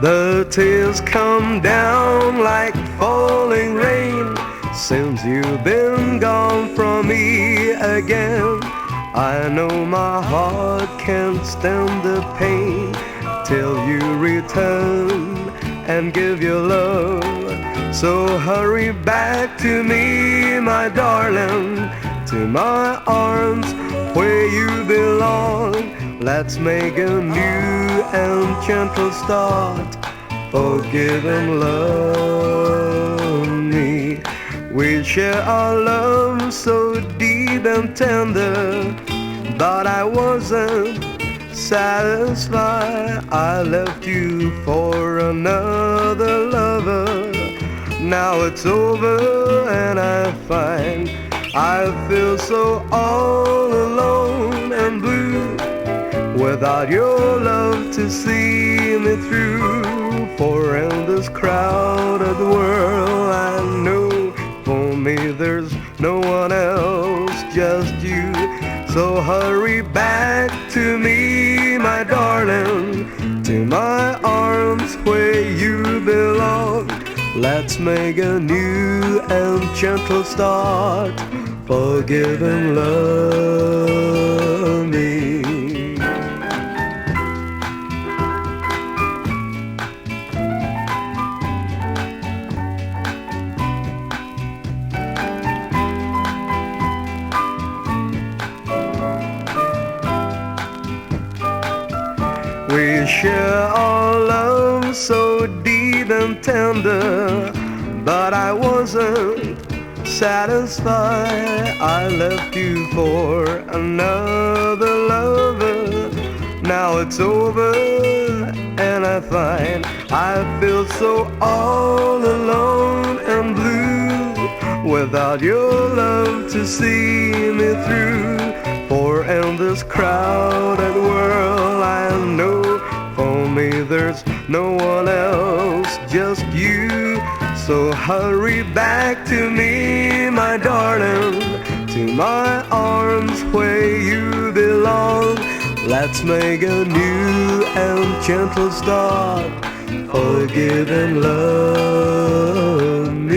The tears come down like falling rain since you've been gone from me again. I know my heart can't stand the pain till you return and give your love. So hurry back to me, my darling, to my arms where you belong. Let's make a new and gentle start. Forgive and love me. We share our love so deep and tender, but I wasn't satisfied. I left you for another lover. Now it's over and I find I feel so all alone and blue, without your love to see me through. For in this crowded world I know for me there's no one else, just you. So hurry back to me, my darling, to my arms where you belong. Let's make a new and gentle start. Forgive and love me. We share our love so deep and tender, but I wasn't satisfied. I left you for another lover. Now it's over and I find I feel so all alone and blue, without your love to see me through. For in this crowded world I know for me there's no one else, just you. So hurry back to me, my darling, to my arms where you belong. Let's make a new and gentle start. Forgive and love me.